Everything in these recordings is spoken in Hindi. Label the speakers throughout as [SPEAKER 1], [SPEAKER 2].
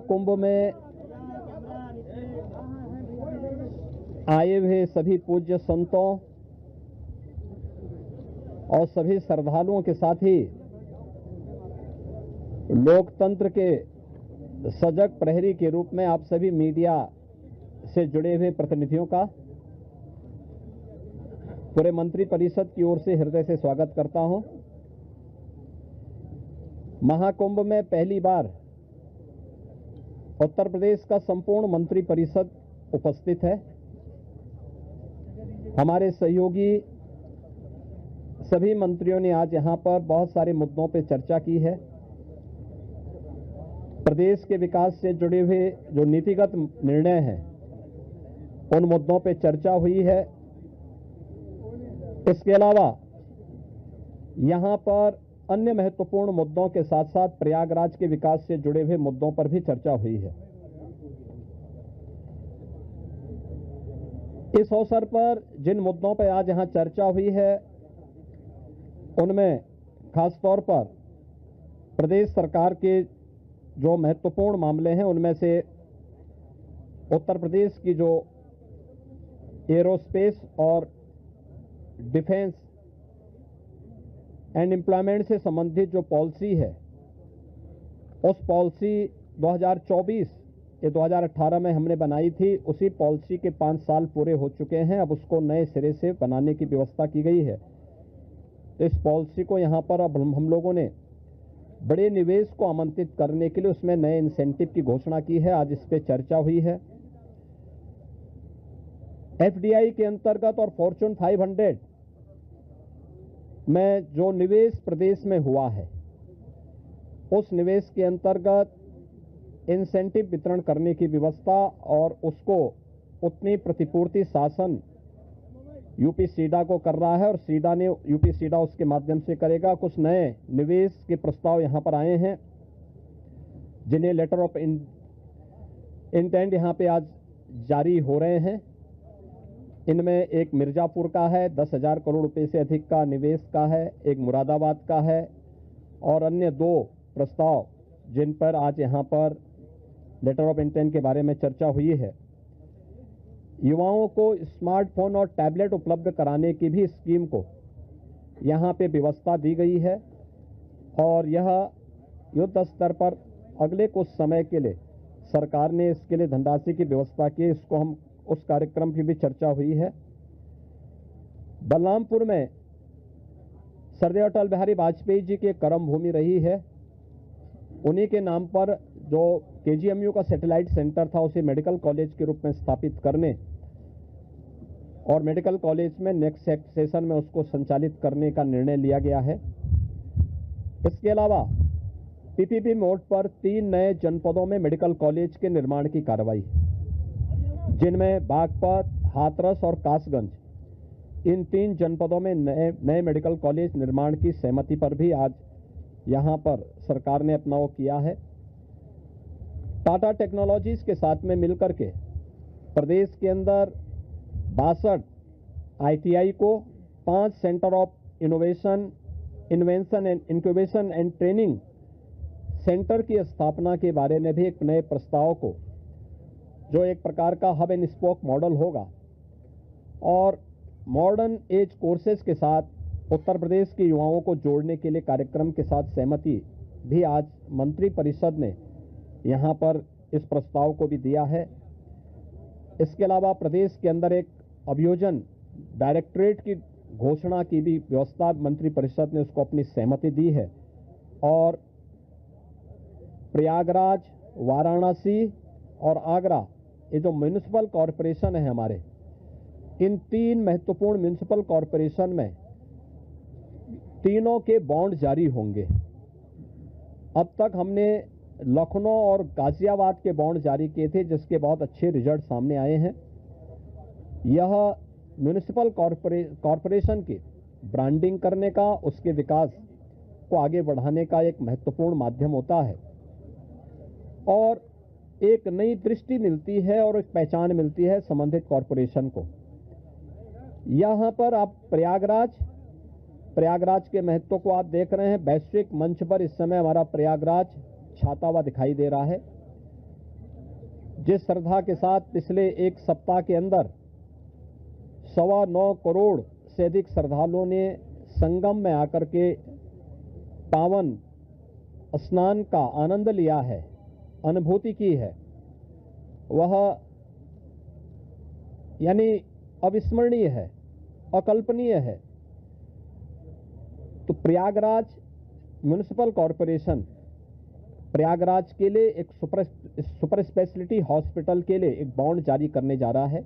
[SPEAKER 1] महाकुंभ में आए हुए सभी पूज्य संतों और सभी श्रद्धालुओं के साथ ही लोकतंत्र के सजग प्रहरी के रूप में आप सभी मीडिया से जुड़े हुए प्रतिनिधियों का पूरे मंत्री परिषद की ओर से हृदय से स्वागत करता हूं। महाकुंभ में पहली बार उत्तर प्रदेश का संपूर्ण मंत्री परिषद उपस्थित है। हमारे सहयोगी सभी मंत्रियों ने आज यहां पर बहुत सारे मुद्दों पर चर्चा की है। प्रदेश के विकास से जुड़े हुए जो नीतिगत निर्णय हैं उन मुद्दों पर चर्चा हुई है। इसके अलावा यहां पर अन्य महत्वपूर्ण मुद्दों के साथ साथ प्रयागराज के विकास से जुड़े हुए मुद्दों पर भी चर्चा हुई है। इस अवसर पर जिन मुद्दों पर आज यहां चर्चा हुई है उनमें खासतौर पर प्रदेश सरकार के जो महत्वपूर्ण मामले हैं उनमें से उत्तर प्रदेश की जो एरोस्पेस और डिफेंस एंड एम्प्लॉयमेंट से संबंधित जो पॉलिसी है उस पॉलिसी 2024 या 2018 में हमने बनाई थी, उसी पॉलिसी के 5 साल पूरे हो चुके हैं। अब उसको नए सिरे से बनाने की व्यवस्था की गई है। इस पॉलिसी को यहां पर अब हम लोगों ने बड़े निवेश को आमंत्रित करने के लिए उसमें नए इंसेंटिव की घोषणा की है। आज इस पर चर्चा हुई है। एफडीआई के अंतर्गत और फॉर्च्यून 500 में जो निवेश प्रदेश में हुआ है उस निवेश के अंतर्गत इंसेंटिव वितरण करने की व्यवस्था और उसको उतनी प्रतिपूर्ति शासन यूपी सीडा को कर रहा है और यूपी सीडा उसके माध्यम से करेगा। कुछ नए निवेश के प्रस्ताव यहां पर आए हैं जिन्हें लेटर ऑफ इंटेंट यहां पे आज जारी हो रहे हैं। इनमें एक मिर्जापुर का है, 10,000 करोड़ रुपए से अधिक का निवेश का है, एक मुरादाबाद का है और अन्य 2 प्रस्ताव जिन पर आज यहां पर लेटर ऑफ इंटेंट के बारे में चर्चा हुई है। युवाओं को स्मार्टफोन और टैबलेट उपलब्ध कराने की भी स्कीम को यहां पे व्यवस्था दी गई है और यह युद्ध स्तर पर अगले कुछ समय के लिए सरकार ने इसके लिए धनराशि की व्यवस्था की। इसको हम उस कार्यक्रम की भी चर्चा हुई है। बलरामपुर में सरदार अटल बिहारी वाजपेयी जी की कर्म भूमि रही है। उन्हीं के नाम पर जो केजीएमयू का सैटेलाइट सेंटर था उसे मेडिकल कॉलेज के रूप में स्थापित करने और मेडिकल कॉलेज में नेक्स्ट सेशन में उसको संचालित करने का निर्णय लिया गया है। इसके अलावा पीपीपी मोड पर 3 नए जनपदों में मेडिकल कॉलेज के निर्माण की कार्रवाई, जिनमें बागपत, हाथरस और कासगंज, इन 3 जनपदों में नए मेडिकल कॉलेज निर्माण की सहमति पर भी आज यहां पर सरकार ने अपना वो किया है। टाटा टेक्नोलॉजीज के साथ में मिलकर के प्रदेश के अंदर 62 आईटीआई को 5 centre of innovation, invention and incubation and training centre की स्थापना के बारे में भी एक नए प्रस्ताव को, जो एक प्रकार का हब एंड स्पोक मॉडल होगा और मॉडर्न एज कोर्सेज के साथ उत्तर प्रदेश के युवाओं को जोड़ने के लिए कार्यक्रम के साथ सहमति भी आज मंत्री परिषद ने यहां पर इस प्रस्ताव को भी दिया है। इसके अलावा प्रदेश के अंदर एक अभियोजन डायरेक्टरेट की घोषणा की भी व्यवस्था मंत्री परिषद ने उसको अपनी सहमति दी है और प्रयागराज, वाराणसी और आगरा, ये जो म्युनिसिपल कॉरपोरेशन है हमारे, इन 3 महत्वपूर्ण म्युनिसिपल कॉरपोरेशन में तीनों के बॉन्ड जारी होंगे। अब तक हमने लखनऊ और गाजियाबाद के बॉन्ड जारी किए थे जिसके बहुत अच्छे रिजल्ट सामने आए हैं। यह म्युनिसिपल कॉरपोरेशन की ब्रांडिंग करने का, उसके विकास को आगे बढ़ाने का एक महत्वपूर्ण माध्यम होता है और एक नई दृष्टि मिलती है और एक पहचान मिलती है संबंधित कॉरपोरेशन को। यहां पर आप प्रयागराज के महत्व को आप देख रहे हैं। वैश्विक मंच पर इस समय हमारा प्रयागराज छाता हुआ दिखाई दे रहा है। जिस श्रद्धा के साथ पिछले एक सप्ताह के अंदर 9.25 करोड़ से अधिक श्रद्धालुओं ने संगम में आकर के पावन स्नान का आनंद लिया है, अनुभूति की है, वह यानी अविस्मरणीय है, अकल्पनीय है। तो प्रयागराज म्युनिसिपल कॉरपोरेशन प्रयागराज के लिए एक सुपर स्पेशलिटी हॉस्पिटल के लिए एक बॉन्ड जारी करने जा रहा है।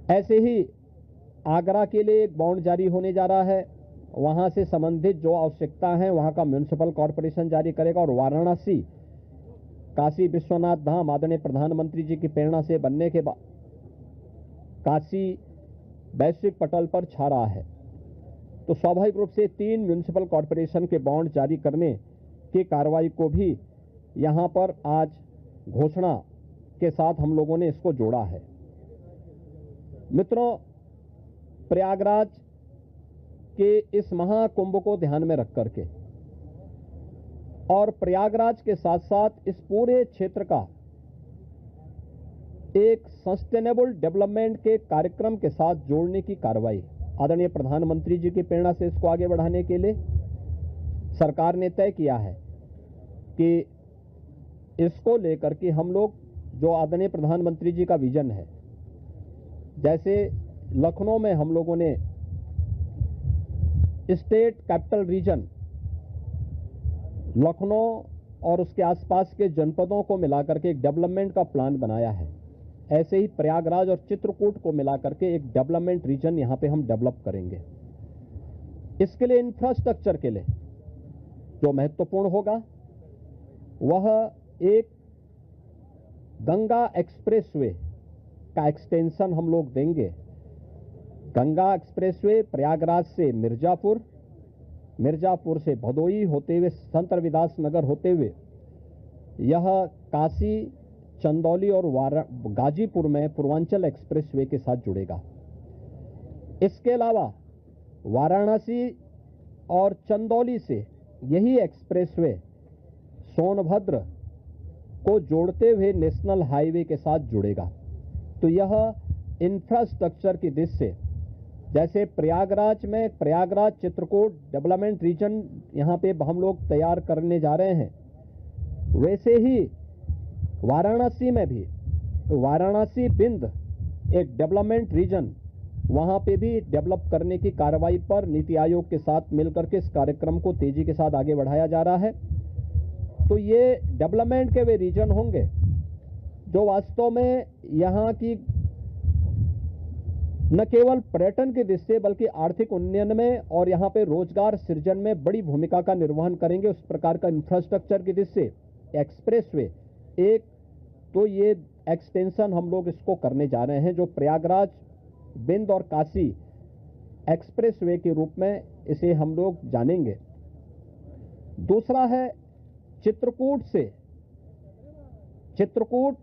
[SPEAKER 1] ऐसे ही आगरा के लिए एक बॉन्ड जारी होने जा रहा है। वहां से संबंधित जो आवश्यकता है वहां का म्युनिसिपल कॉरपोरेशन जारी करेगा। और वाराणसी काशी विश्वनाथ धाम आदरणीय प्रधानमंत्री जी की प्रेरणा से बनने के बाद काशी वैश्विक पटल पर छा रहा है। तो स्वाभाविक रूप से 3 म्युनिसिपल कॉरपोरेशन के बॉन्ड जारी करने की कार्रवाई को भी यहां पर आज घोषणा के साथ हम लोगों ने इसको जोड़ा है। मित्रों, प्रयागराज के इस महाकुंभ को ध्यान में रख करके और प्रयागराज के साथ साथ इस पूरे क्षेत्र का एक सस्टेनेबल डेवलपमेंट के कार्यक्रम के साथ जोड़ने की कार्रवाई आदरणीय प्रधानमंत्री जी की प्रेरणा से इसको आगे बढ़ाने के लिए सरकार ने तय किया है कि इसको लेकर के हम लोग जो आदरणीय प्रधानमंत्री जी का विजन है, जैसे लखनऊ में हम लोगों ने स्टेट कैपिटल रीजन लखनऊ और उसके आसपास के जनपदों को मिलाकर के एक डेवलपमेंट का प्लान बनाया है, ऐसे ही प्रयागराज और चित्रकूट को मिलाकर के एक डेवलपमेंट रीजन यहां पे हम डेवलप करेंगे। इसके लिए इंफ्रास्ट्रक्चर के लिए जो महत्वपूर्ण होगा वह एक गंगा एक्सप्रेसवे का एक्सटेंशन हम लोग देंगे। गंगा एक्सप्रेसवे प्रयागराज से मिर्जापुर, मिर्जापुर से भदोई होते हुए संत रविदास नगर होते हुए यह काशी, चंदौली और गाजीपुर में पूर्वांचल एक्सप्रेसवे के साथ जुड़ेगा। इसके अलावा वाराणसी और चंदौली से यही एक्सप्रेसवे सोनभद्र को जोड़ते हुए नेशनल हाईवे के साथ जुड़ेगा। तो यह इंफ्रास्ट्रक्चर की दृष्टि से जैसे प्रयागराज में प्रयागराज चित्रकूट डेवलपमेंट रीजन यहां पे हम लोग तैयार करने जा रहे हैं, वैसे ही वाराणसी में भी वाराणसी बिंद एक डेवलपमेंट रीजन वहां पे भी डेवलप करने की कार्रवाई पर नीति आयोग के साथ मिलकर के इस कार्यक्रम को तेजी के साथ आगे बढ़ाया जा रहा है। तो ये डेवलपमेंट के वे रीजन होंगे जो वास्तव में यहां की न केवल पर्यटन की दृष्टि से बल्कि आर्थिक उन्नयन में और यहां पे रोजगार सृजन में बड़ी भूमिका का निर्वहन करेंगे। उस प्रकार का इंफ्रास्ट्रक्चर की दृष्टि से एक्सप्रेसवे एक तो ये एक्सटेंशन हम लोग इसको करने जा रहे हैं जो प्रयागराज, बिंद और काशी एक्सप्रेसवे के रूप में इसे हम लोग जानेंगे। दूसरा है चित्रकूट से चित्रकूट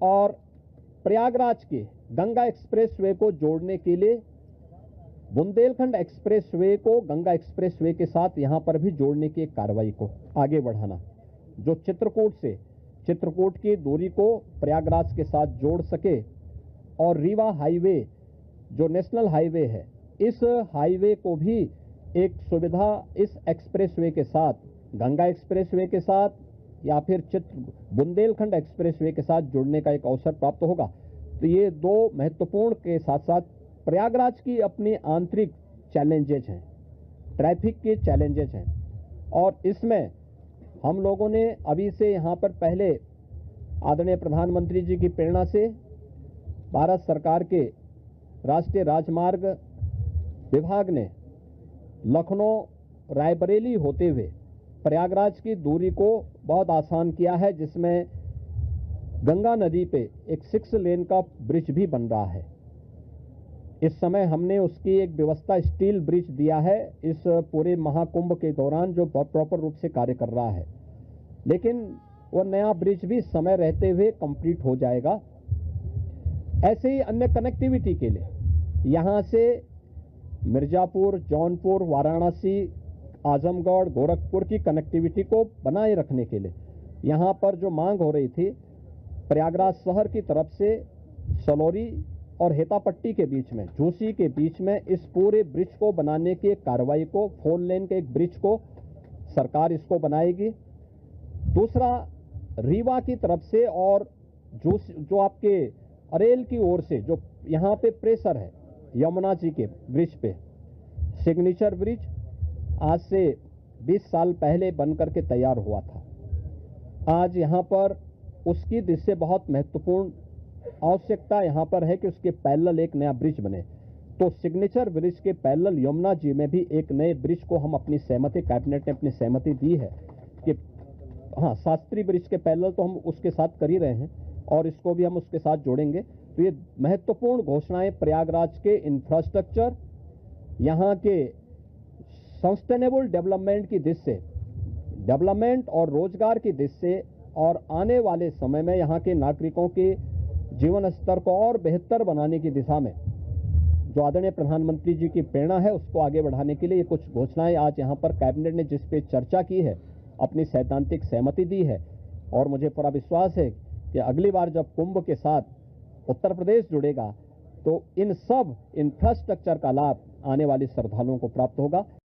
[SPEAKER 1] और प्रयागराज के गंगा एक्सप्रेसवे को जोड़ने के लिए बुंदेलखंड एक्सप्रेसवे को गंगा एक्सप्रेसवे के साथ यहां पर भी जोड़ने की एक कार्रवाई को आगे बढ़ाना, जो चित्रकूट की दूरी को प्रयागराज के साथ जोड़ सके और रीवा हाईवे जो नेशनल हाईवे है, इस हाईवे को भी एक सुविधा इस एक्सप्रेसवे के साथ, गंगा एक्सप्रेसवे के साथ या फिर बुंदेलखंड एक्सप्रेसवे के साथ जुड़ने का एक अवसर प्राप्त होगा। तो ये दो महत्वपूर्ण के साथ साथ प्रयागराज की अपनी आंतरिक चैलेंजेज हैं, ट्रैफिक के चैलेंजेज हैं, और इसमें हम लोगों ने अभी से यहाँ पर पहले आदरणीय प्रधानमंत्री जी की प्रेरणा से भारत सरकार के राष्ट्रीय राजमार्ग विभाग ने लखनऊ रायबरेली होते हुए प्रयागराज की दूरी को बहुत आसान किया है, जिसमें गंगा नदी पे एक 6 लेन का ब्रिज भी बन रहा है। इस समय हमने उसकी एक व्यवस्था स्टील ब्रिज दिया है इस पूरे महाकुंभ के दौरान, जो प्रॉपर रूप से कार्य कर रहा है, लेकिन वो नया ब्रिज भी समय रहते हुए कंप्लीट हो जाएगा। ऐसे ही अन्य कनेक्टिविटी के लिए यहां से मिर्जापुर, जौनपुर, वाराणसी, आजमगढ़, गोरखपुर की कनेक्टिविटी को बनाए रखने के लिए यहां पर जो मांग हो रही थी प्रयागराज शहर की तरफ से सलौरी और हेतापट्टी के बीच में, जोशी के बीच में इस पूरे ब्रिज को बनाने की एक कार्रवाई को, 4 लेन के एक ब्रिज को सरकार इसको बनाएगी। दूसरा, रीवा की तरफ से और जो आपके अरेल की ओर से जो यहाँ पे प्रेशर है यमुना जी के ब्रिज पे, सिग्नेचर ब्रिज आज से 20 साल पहले बनकर के तैयार हुआ था। आज यहाँ पर उसकी दृष्टि से बहुत महत्वपूर्ण आवश्यकता यहाँ पर है कि उसके पैरेलल एक नया ब्रिज बने। तो सिग्नेचर ब्रिज के पैरेलल यमुना जी में भी एक नए ब्रिज को हम अपनी सहमति, कैबिनेट ने अपनी सहमति दी है कि हाँ, शास्त्री ब्रिज के पैरेलल तो हम उसके साथ कर ही रहे हैं और इसको भी हम उसके साथ जोड़ेंगे। तो ये महत्वपूर्ण घोषणाएं प्रयागराज के इंफ्रास्ट्रक्चर, यहाँ के सस्टेनेबल डेवलपमेंट की दृष्टि से, डेवलपमेंट और रोजगार की दृष्टि से और आने वाले समय में यहाँ के नागरिकों के जीवन स्तर को और बेहतर बनाने की दिशा में जो आदरणीय प्रधानमंत्री जी की प्रेरणा है उसको आगे बढ़ाने के लिए ये कुछ घोषणाएं आज यहाँ पर कैबिनेट ने जिस पे चर्चा की है, अपनी सैद्धांतिक सहमति दी है। और मुझे पूरा विश्वास है कि अगली बार जब कुंभ के साथ उत्तर प्रदेश जुड़ेगा तो इन सब इंफ्रास्ट्रक्चर का लाभ आने वाले श्रद्धालुओं को प्राप्त होगा।